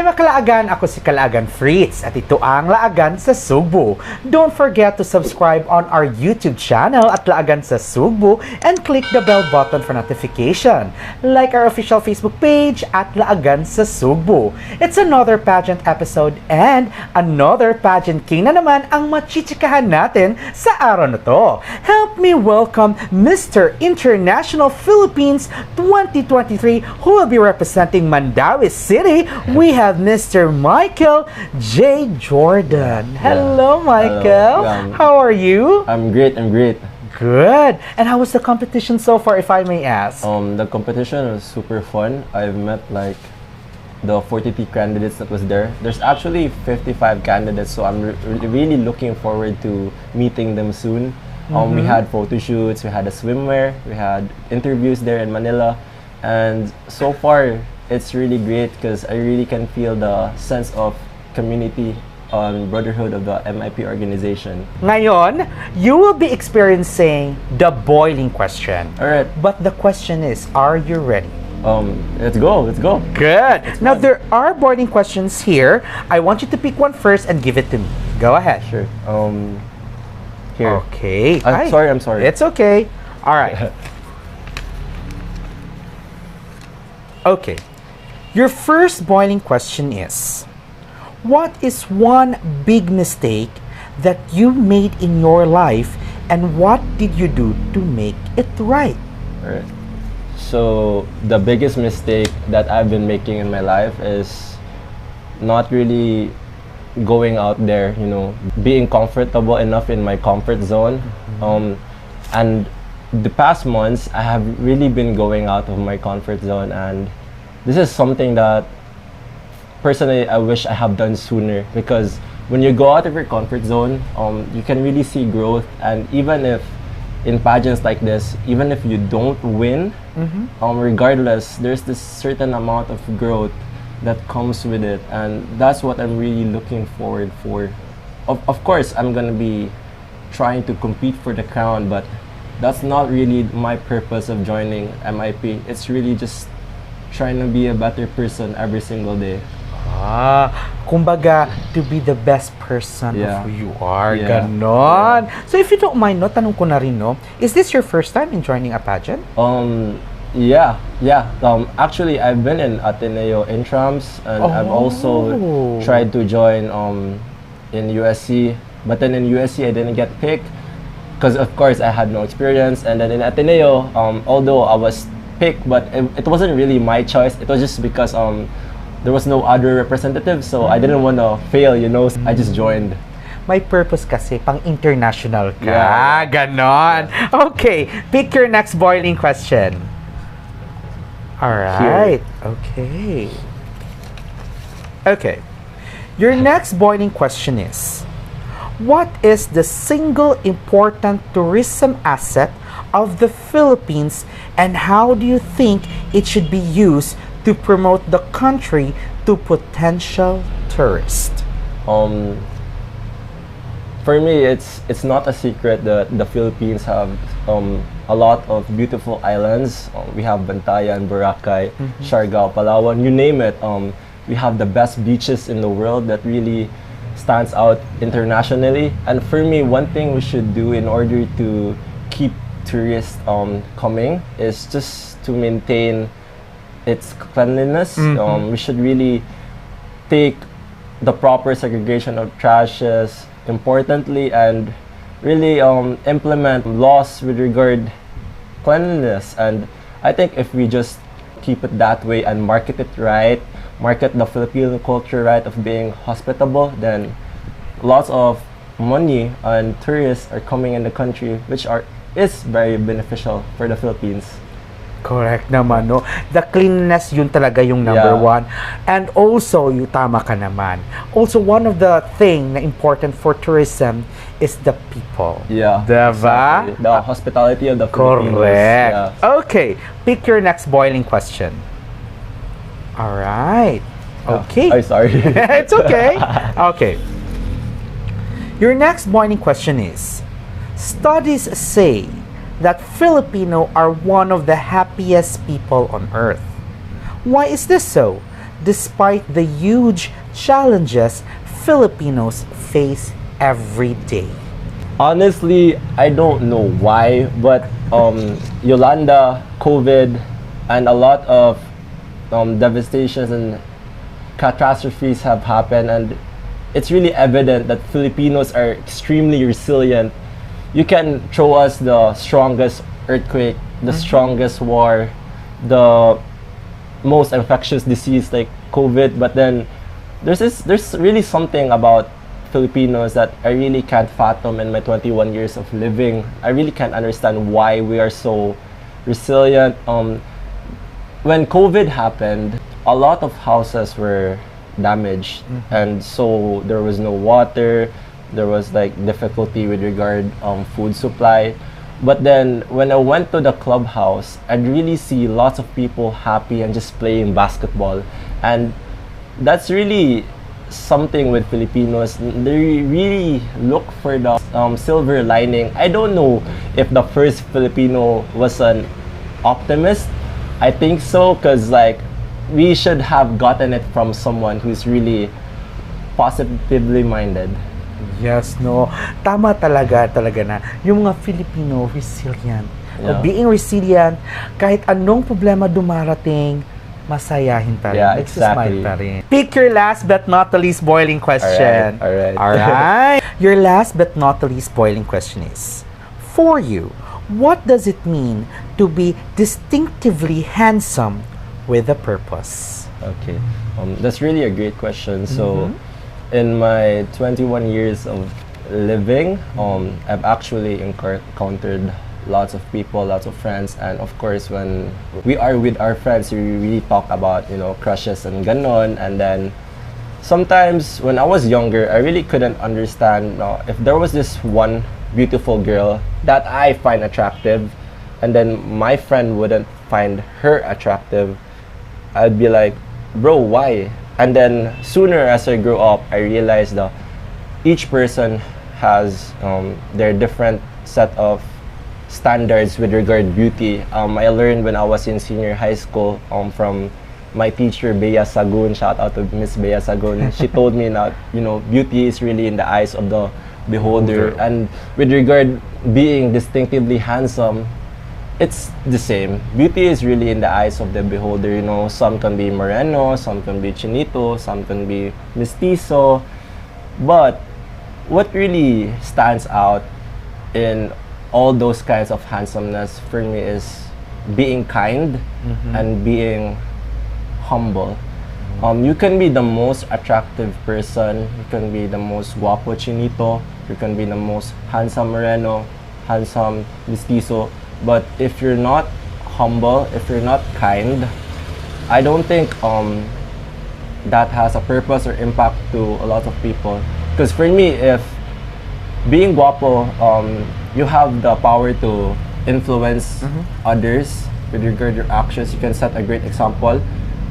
Hi mga kalaagan! Ako si Kalaagan Fritz at ito ang Laagan sa Sugbo. Don't forget to subscribe on our YouTube channel at Laagan sa Sugbo and click the bell button for notification. Like our official Facebook page at Laagan sa Sugbo. It's another pageant episode and another pageant king na naman ang machichikahan natin sa araw na to. Help me welcome Mr. International Philippines 2023 who will be representing Mandaue City. We have Mr. Jhaye Jordan. Hello, Michael. Hello. How are you? I'm great. Good. And how was the competition so far, if I may ask? The competition was super fun. I've met like the 43 candidates that was there. There's actually 55 candidates, so I'm really looking forward to meeting them soon. We had photo shoots, we had a swimwear, we had interviews there in Manila, and so far it's really great because I really can feel the sense of community and brotherhood of the MIP organization. Ngayon, you will be experiencing the boiling question. Alright. But the question is, are you ready? Let's go. Good. Now, there are boiling questions here. I want you to pick one first and give it to me. Go ahead. Sure. Here. Okay. I'm sorry. It's okay. All right. Okay. Your first boiling question is, what is one big mistake that you made in your life and what did you do to make it right? Alright. So the biggest mistake that I've been making in my life is not really going out there, being comfortable enough in my comfort zone. And the past months, I have really been going out of my comfort zone, and this is something that personally I wish I have done sooner, because when you go out of your comfort zone, you can really see growth. And even if in pageants like this, even if you don't win, regardless, there's this certain amount of growth that comes with it, and that's what I'm really looking forward for. Of course, I'm gonna be trying to compete for the crown, but that's not really my purpose of joining MIP. It's really just trying to be a better person every single day. Kumbaga, to be the best person of who you are. Yeah. Ganon. So if you don't mind, tanong ko na rin, is this your first time in joining a pageant? Yeah. Actually, I've been in Ateneo intrams, and I've also tried to join in USC, but then in USC I didn't get picked because of course I had no experience. And then in Ateneo, although I was picked, but it wasn't really my choice. It was just because there was no other representative, so I didn't want to fail, I just joined. May purpose kasi, pang international ka. Yeah. Ganon. Okay, pick your next boiling question. Alright. Okay. Your next boiling question is, what is the single important tourism asset of the Philippines, and how do you think it should be used to promote the country to potential tourists? For me, it's not a secret that the Philippines have a lot of beautiful islands. We have Bantayan, Boracay, Siargao, Palawan, you name it. We have the best beaches in the world that really stands out internationally. And for me, one thing we should do in order to keep tourists coming is just to maintain its cleanliness. We should really take the proper segregation of trashes, importantly, and really implement laws with regard cleanliness. And I think if we just keep it that way and market it right, market the Filipino culture right of being hospitable, then lots of money and tourists are coming in the country, which is very beneficial for the Philippines. Correct naman, no? The cleanliness, yun talaga yung number one. And also, yung tama ka naman. Also, one of the thing na important for tourism is the people. Yeah. Diba? Exactly. The hospitality of the Filipinos. Correct. Yeah. Okay. Pick your next boiling question. Alright. Okay. I'm sorry. It's okay. Okay. Your next boiling question is, studies say that Filipino are one of the happiest people on earth. Why is this so? despite the huge challenges Filipinos face every day? Honestly, I don't know why, but Yolanda, COVID, and a lot of devastations and catastrophes have happened, and it's really evident that Filipinos are extremely resilient. You can throw us the strongest earthquake, the strongest war, the most infectious disease like COVID, but then there's really something about Filipinos that I really can't fathom in my 21 years of living. I really can't understand why we are so resilient. When COVID happened, a lot of houses were damaged, and so there was no water. There was like difficulty with regard food supply. But then when I went to the clubhouse, I'd really see lots of people happy and just playing basketball, and that's really something with Filipinos. They really look for the silver lining. I don't know if the first Filipino was an optimist. I think so, because like we should have gotten it from someone who's really positively minded. Yes, no. Tama talaga na yung mga Filipino resilient. O Yeah. being resilient, kahit anong problema dumarating, masayahin pa rin. Yeah, Makes you smile exactly. pa rin. Pick your last but not the least boiling question. Alright. Alright. Your last but not the least boiling question is, for you, what does it mean to be distinctively handsome with a purpose? Okay, that's really a great question. So, in my 21 years of living, I've actually encountered lots of people, lots of friends, and of course, when we are with our friends, we really talk about, you know, crushes and ganon. And then sometimes when I was younger, I really couldn't understand if there was this one beautiful girl that I find attractive, and then my friend wouldn't find her attractive, I'd be like, bro, why? And then sooner as I grew up, I realized that each person has their different set of standards with regard beauty. I learned when I was in senior high school from my teacher, Bea Sagun. Shout out to Miss Bea Sagun. She told me that, you know, beauty is really in the eyes of the beholder. And with regard being distinctively handsome, it's the same. Beauty is really in the eyes of the beholder. You know, some can be moreno, some can be chinito, some can be mestizo. But what really stands out in all those kinds of handsomeness for me is being kind and being humble. You can be the most attractive person, you can be the most guapo chinito, you can be the most handsome moreno, handsome mestizo, but if you're not humble, if you're not kind, I don't think that has a purpose or impact to a lot of people. Because for me, if being guapo, you have the power to influence others with regard to your actions. You can set a great example.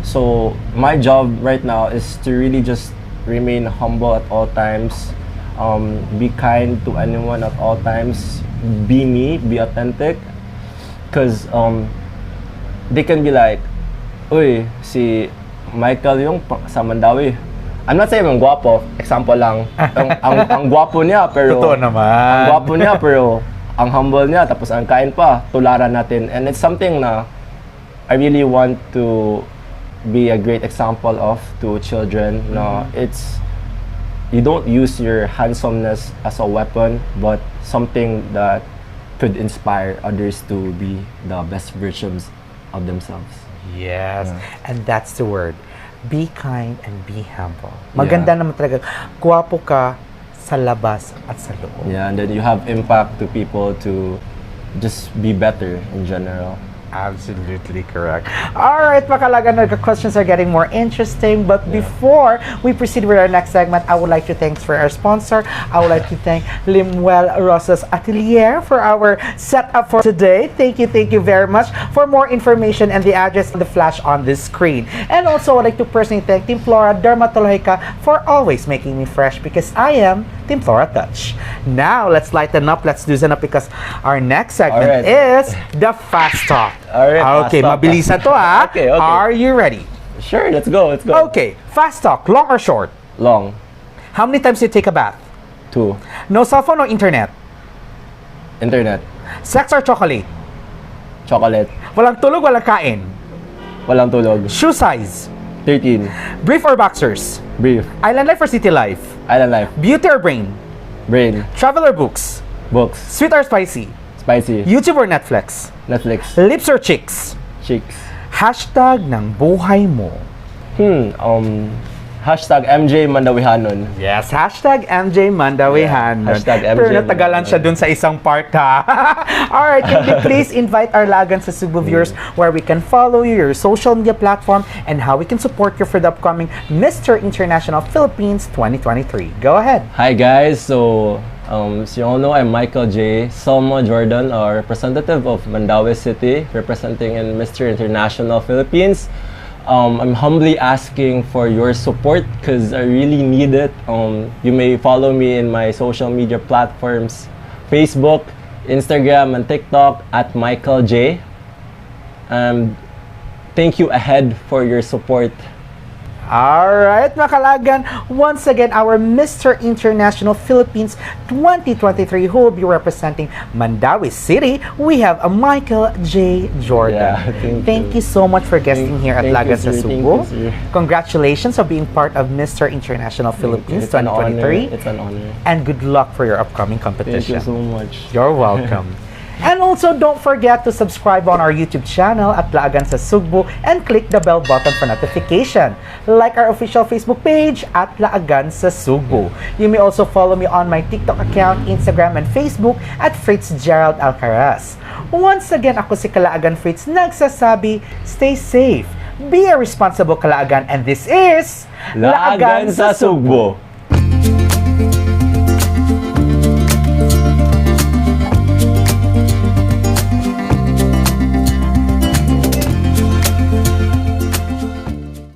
So my job right now is to really just remain humble at all times, be kind to anyone at all times, be me, be authentic. Because they can be like, uy, si Michael yung sa Mandaue. I'm not saying ang guwapo, example lang. ang guwapo niya, pero Totoo naman. ang guwapo niya, pero ang humble niya, tapos ang kain pa, tularan natin. And it's something na I really want to be a great example of to children. No, it's, you don't use your handsomeness as a weapon, but something that could inspire others to be the best versions of themselves. Yes, and that's the word. Be kind and be humble. Maganda naman talaga. Guwapo ka sa labas at sa loob. Yeah, and then you have impact to people to just be better in general. Absolutely correct. All right, Makalagan, the questions are getting more interesting. But before we proceed with our next segment, I would like to thank for our sponsor. I would like to thank Limuel Rosas Atelier for our setup for today. Thank you very much. For more information and the address on the flash on this screen. And also, I would like to personally thank Team Flora Dermatologica for always making me fresh, because I am Team Flora Touch. Now, let's lighten up, let's loosen up, because our next segment is the Fast Talk. Alright, Okay, fast talk. mabilisan to ha. Okay. Are you ready? Sure, let's go, let's go. Okay, fast talk, long or short? Long. How many times do you take a bath? 2. No cell phone or internet? Internet. Sex or chocolate? Chocolate. Walang tulog, walang kain. Walang tulog. Shoe size? 13. Brief or boxers? Brief. Island life or city life? Island life. Beauty or brain? Brain. Travel or books? Books. Sweet or spicy? Spicy. YouTube or Netflix? Netflix. Lips or cheeks? Cheeks. Hashtag ng buhay mo. Hashtag MJ Mandawihanon. Yes, hashtag MJ Mandawehan. Yeah, hashtag MJ Pero natagalan siya dun sa isang part, ha? Alright, can you please invite our Lagan sa Cebu viewers where we can follow you, your social media platform, and how we can support you for the upcoming Mr. International Philippines 2023. Go ahead. Hi guys, so as you all know, I'm Michael Jhaye, Selma Jordan, a representative of Mandaue City, representing in Mr. International Philippines. I'm humbly asking for your support because I really need it. You may follow me in my social media platforms, Facebook, Instagram, and TikTok at Michael Jhaye. Thank you ahead for your support. Alright, mga Kalagan, once again, our Mr. International Philippines 2023 who will be representing Mandaue City, we have a Michael J. Jordan. Yeah, thank you so much for guesting here at Lagan sa Cebu. Sir. Congratulations for being part of Mr. International Philippines It's an 2023. honor. It's an honor. And good luck for your upcoming Thank competition. you so much. You're welcome. And also, don't forget to subscribe on our YouTube channel at Laagan sa Sugbo and click the bell button for notification. Like our official Facebook page at Laagan sa Sugbo. You may also follow me on my TikTok account, Instagram, and Facebook at Fritz Gerald Alcaraz. Once again, ako si Kalaagan Fritz nagsasabi, stay safe, be a responsible Kalaagan, and this is Laagan sa Sugbo.